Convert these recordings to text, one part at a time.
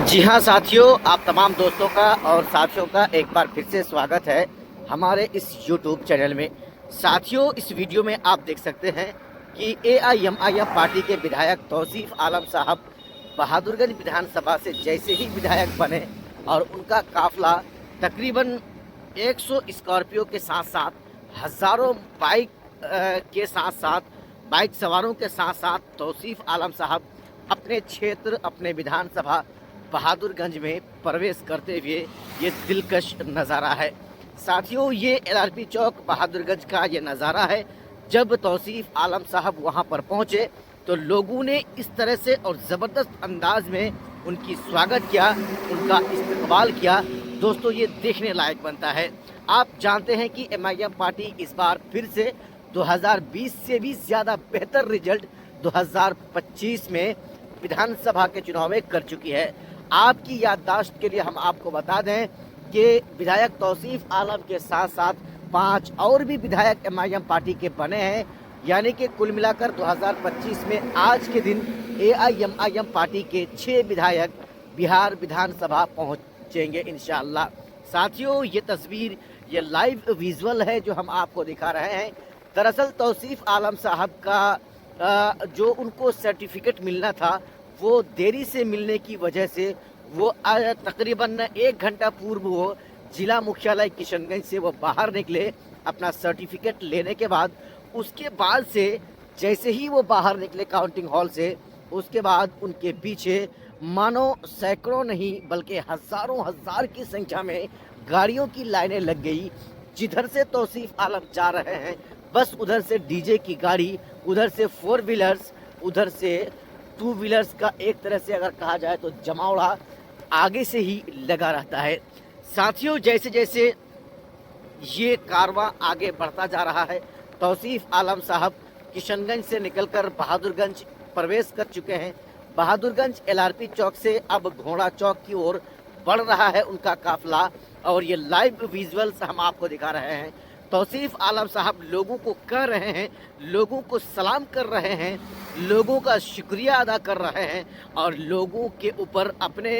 जी हाँ साथियों, आप तमाम दोस्तों का और साथियों का एक बार फिर से स्वागत है हमारे इस YouTube चैनल में। साथियों, इस वीडियो में आप देख सकते हैं कि AIMIM पार्टी के विधायक तौसीफ आलम साहब बहादुरगंज विधानसभा से जैसे ही विधायक बने और उनका काफिला तकरीबन 100 स्कॉर्पियो के साथ साथ हज़ारों बाइक के साथ साथ बाइक सवारों के साथ साथ तौसीफ आलम साहब अपने क्षेत्र अपने विधानसभा बहादुरगंज में प्रवेश करते हुए ये दिलकश नज़ारा है। साथियों, ये LRP चौक बहादुरगंज का ये नज़ारा है। जब तौसीफ आलम साहब वहाँ पर पहुँचे तो लोगों ने इस तरह से और ज़बरदस्त अंदाज में उनकी स्वागत किया, उनका इस्तकबाल किया। दोस्तों, ये देखने लायक बनता है। आप जानते हैं कि MIM पार्टी इस बार फिर से 2020 से भी ज़्यादा बेहतर रिजल्ट 2025 में विधानसभा के चुनाव में कर चुकी है। आपकी याददाश्त के लिए हम आपको बता दें कि विधायक तौसीफ आलम के साथ साथ 5 और भी विधायक MIM पार्टी के बने हैं, यानी कि कुल मिलाकर 2025 में आज के दिन AIMIM पार्टी के 6 विधायक बिहार विधानसभा पहुंचेंगे इंशाअल्लाह। साथियों, ये तस्वीर ये लाइव विजुअल है जो हम आपको दिखा रहे हैं। दरअसल तौसीफ आलम साहब का जो उनको सर्टिफिकेट मिलना था वो देरी से मिलने की वजह से वो तकरीबन 1 घंटा पूर्व वो जिला मुख्यालय किशनगंज से वो बाहर निकले अपना सर्टिफिकेट लेने के बाद। उसके बाद से जैसे ही वो बाहर निकले काउंटिंग हॉल से, उसके बाद उनके पीछे मानो सैकड़ों नहीं बल्कि हज़ारों हज़ार की संख्या में गाड़ियों की लाइनें लग गई। जिधर से तौसीफ आलम जा रहे हैं बस उधर से डीजे की गाड़ी, उधर से 4 व्हीलर्स, उधर से 2 व्हीलर्स का एक तरह से अगर कहा जाए तो जमावड़ा आगे से ही लगा रहता है। साथियों, जैसे जैसे ये कारवां आगे बढ़ता जा रहा है, तौसीफ आलम साहब किशनगंज से निकलकर बहादुरगंज प्रवेश कर चुके हैं। बहादुरगंज LRP चौक से अब घोड़ा चौक की ओर बढ़ रहा है उनका काफिला और ये लाइव विजुअल्स हम आपको दिखा रहे हैं। तौसीफ आलम साहब लोगों को कह रहे हैं, लोगों को सलाम कर रहे हैं, लोगों का शुक्रिया अदा कर रहे हैं और लोगों के ऊपर अपने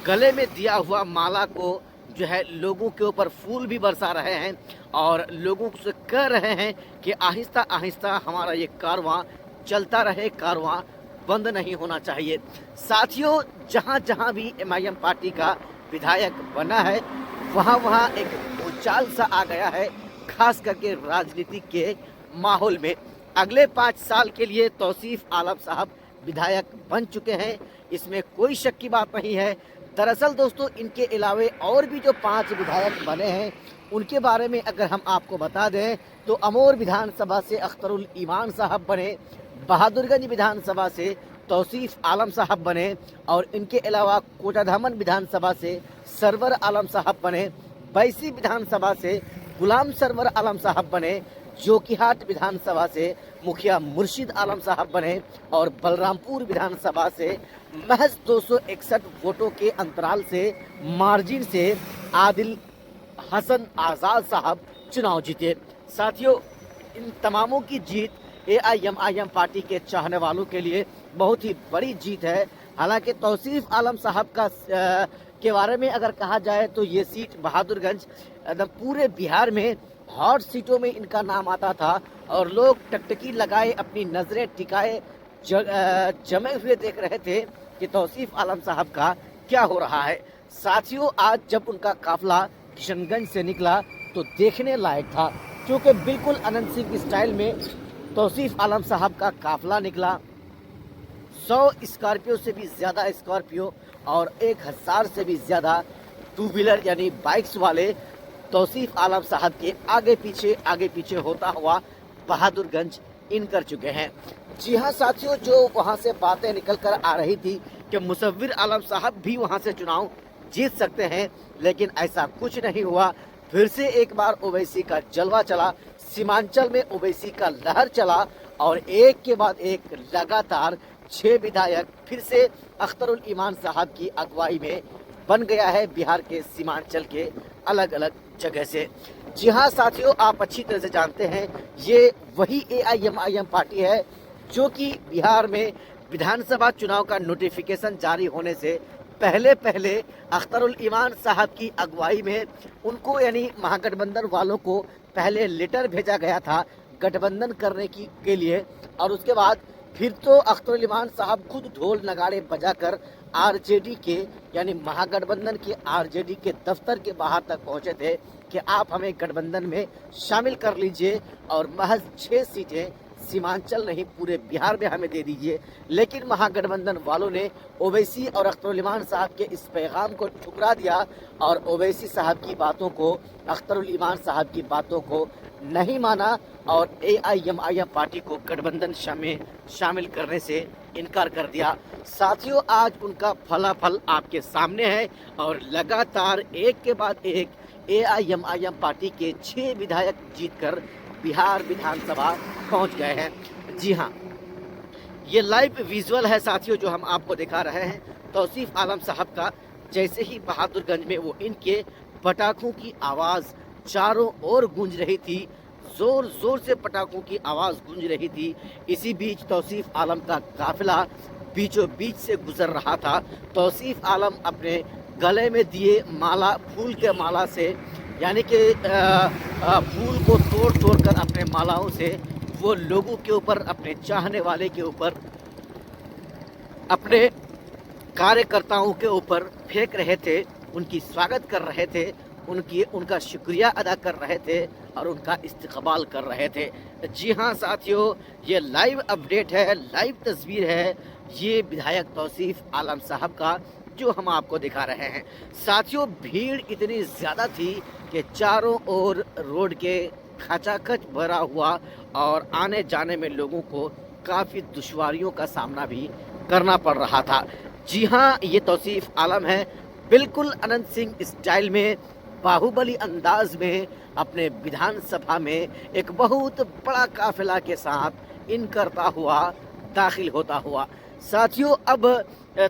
गले में दिया हुआ माला को जो है लोगों के ऊपर फूल भी बरसा रहे हैं और लोगों से कह रहे हैं कि आहिस्ता आहिस्ता हमारा ये कारवां चलता रहे, कारवां बंद नहीं होना चाहिए। साथियों, जहाँ जहाँ भी MIM पार्टी का विधायक बना है वहाँ वहाँ एक भूचाल सा आ गया है, खास करके राजनीति के माहौल में। अगले 5 साल के लिए तौसीफ आलम साहब विधायक बन चुके हैं, इसमें कोई शक की बात नहीं है। दरअसल दोस्तों, इनके अलावे और भी जो 5 विधायक बने हैं उनके बारे में अगर हम आपको बता दें तो अमोर विधानसभा से अख्तरुल ईमान साहब बने, बहादुरगंज विधानसभा से तौसीफ आलम साहब बने और इनके अलावा कोटाधामन विधानसभा से सरवर आलम साहब बने, बैसी विधानसभा से गुलाम सरवर आलम साहब बने, जोकीहाट विधानसभा से मुखिया मुर्शिद आलम साहब बने और बलरामपुर विधानसभा से महज 261 वोटों के अंतराल से मार्जिन से आदिल हसन आज़ाद साहब चुनाव जीते। साथियों, इन तमामों की जीत AIMIM पार्टी के चाहने वालों के लिए बहुत ही बड़ी जीत है। हालांकि तौसीफ आलम साहब का के बारे में अगर कहा जाए तो ये सीट बहादुरगंज एकदम पूरे बिहार में हॉट सीटों में इनका नाम आता था और लोग टकटकी लगाए अपनी नज़रें टिकाए जमे हुए देख रहे थे कि तौसीफ आलम साहब का क्या हो रहा है। साथियों, आज जब उनका काफिला किशनगंज से निकला तो देखने लायक था, क्योंकि बिल्कुल अनंत सिंह स्टाइल में तौसीफ आलम साहब का काफिला निकला। 100 स्कॉर्पियो से भी ज़्यादा स्कॉर्पियो और 1000 से भी ज़्यादा 2 व्हीलर यानी बाइक्स वाले तौसीफ आलम साहब के आगे पीछे होता हुआ बहादुरगंज इन कर चुके हैं। जी हाँ साथियों, जो वहाँ से बातें निकल कर आ रही थी कि मुसव्विर आलम साहब भी वहाँ से चुनाव जीत सकते हैं, लेकिन ऐसा कुछ नहीं हुआ। फिर से एक बार ओवैसी का जलवा चला, सीमांचल में ओवैसी का लहर चला और एक के बाद एक लगातार 6 विधायक फिर से अख्तरुल ईमान साहब की अगुवाई में बन गया है बिहार के सीमांचल के अलग अलग जगह से। जी हाँ साथियों, आप अच्छी तरह से जानते हैं ये वही AIMIM पार्टी है जो कि बिहार में विधानसभा चुनाव का नोटिफिकेशन जारी होने से पहले पहले अख्तरुल ईमान साहब की अगुवाई में उनको यानी महागठबंधन वालों को पहले लेटर भेजा गया था गठबंधन करने के लिए, और उसके बाद फिर तो अख्तरुल ईमान साहब खुद ढोल नगाड़े बजाकर आरजेडी के यानी महागठबंधन के आरजेडी के दफ्तर के बाहर तक पहुंचे थे कि आप हमें गठबंधन में शामिल कर लीजिए और महज 6 सीटें सीमांचल नहीं पूरे बिहार में हमें दे दीजिए। लेकिन महागठबंधन वालों ने ओवैसी और अख्तरुल ईमान साहब के इस पैगाम को ठुकरा दिया और ओवैसी साहब की बातों को, अख्तरुल ईमान साहब की बातों को नहीं माना और एआईएमआईएम पार्टी को गठबंधन में शामिल करने से इनकार कर दिया। साथियों, आज उनका फलाफल आपके सामने है और लगातार एक के बाद एक एआईएमआईएम पार्टी के 6 विधायक जीतकर बिहार विधानसभा पहुंच गए हैं। जी हाँ, ये लाइव विजुअल है साथियों जो हम आपको दिखा रहे हैं तौसीफ आलम साहब का। जैसे ही बहादुरगंज में वो इनके पटाखों की आवाज़ चारों ओर गूंज रही थी, जोर जोर से पटाखों की आवाज़ गूंज रही थी। इसी बीच तौसीफ आलम का काफिला बीचों बीच से गुजर रहा था। तौसीफ आलम अपने गले में दिए माला, फूल के माला से यानी कि फूल को तोड़ तोड़ कर अपने मालाओं से वो लोगों के ऊपर, अपने चाहने वाले के ऊपर, अपने कार्यकर्ताओं के ऊपर फेंक रहे थे, उनकी स्वागत कर रहे थे, उनका शुक्रिया अदा कर रहे थे और उनका इस्तकबाल कर रहे थे। जी हाँ साथियों, ये लाइव अपडेट है, लाइव तस्वीर है ये विधायक तौसीफ आलम साहब का जो हम आपको दिखा रहे हैं। साथियों, भीड़ इतनी ज़्यादा थी कि चारों ओर रोड के खचाखच भरा हुआ और आने जाने में लोगों को काफ़ी दुश्वारियों का सामना भी करना पड़ रहा था। जी हाँ, ये तौसीफ आलम है, बिल्कुल अनंत सिंह स्टाइल में, बाहुबली अंदाज में अपने विधानसभा में एक बहुत बड़ा काफिला के साथ इन करता हुआ दाखिल होता हुआ। साथियों, अब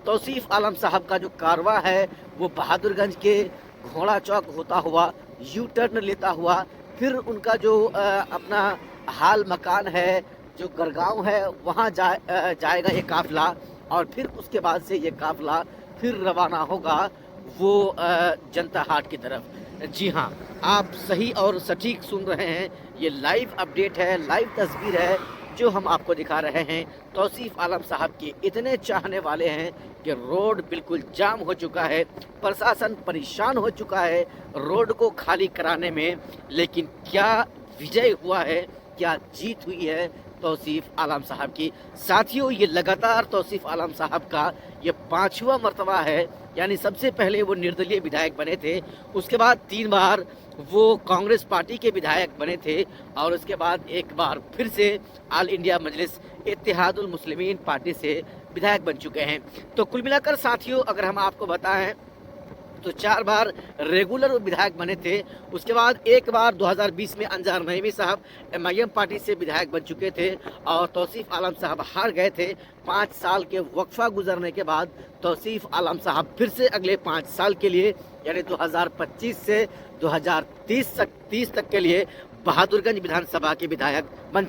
तौसीफ आलम साहब का जो कारवा है वो बहादुरगंज के घोड़ा चौक होता हुआ यू टर्न लेता हुआ फिर उनका जो अपना हाल मकान है, जो गरगांव है, वहाँ जाएगा ये काफिला और फिर उसके बाद से ये काफिला फिर रवाना होगा वो जनता हाट की तरफ। जी हाँ, आप सही और सटीक सुन रहे हैं, ये लाइव अपडेट है, लाइव तस्वीर है जो हम आपको दिखा रहे हैं। तौसीफ आलम साहब के इतने चाहने वाले हैं कि रोड बिल्कुल जाम हो चुका है, प्रशासन परेशान हो चुका है रोड को खाली कराने में। लेकिन क्या विजय हुआ है, क्या जीत हुई है तौसीफ आलम साहब की। साथियों, ये लगातार तौसीफ आलम साहब का ये 5वां मर्तबा है, यानी सबसे पहले वो निर्दलीय विधायक बने थे, उसके बाद 3 बार वो कांग्रेस पार्टी के विधायक बने थे और उसके बाद एक बार फिर से ऑल इंडिया मजलिस इत्तेहादुल मुस्लिमीन पार्टी से विधायक बन चुके हैं। तो कुल मिलाकर साथियों, अगर हम आपको बताएं तो 4 बार रेगुलर विधायक बने थे। उसके बाद एक बार 2020 में अंजार नईमी साहब एमआईएम पार्टी से विधायक बन चुके थे और तौसीफ आलम साहब हार गए थे। 5 साल के वक्फा गुजरने के बाद तौसीफ आलम साहब फिर से अगले 5 साल के लिए यानी 2025 से 2030 तक के लिए बहादुरगंज विधानसभा के विधायक बन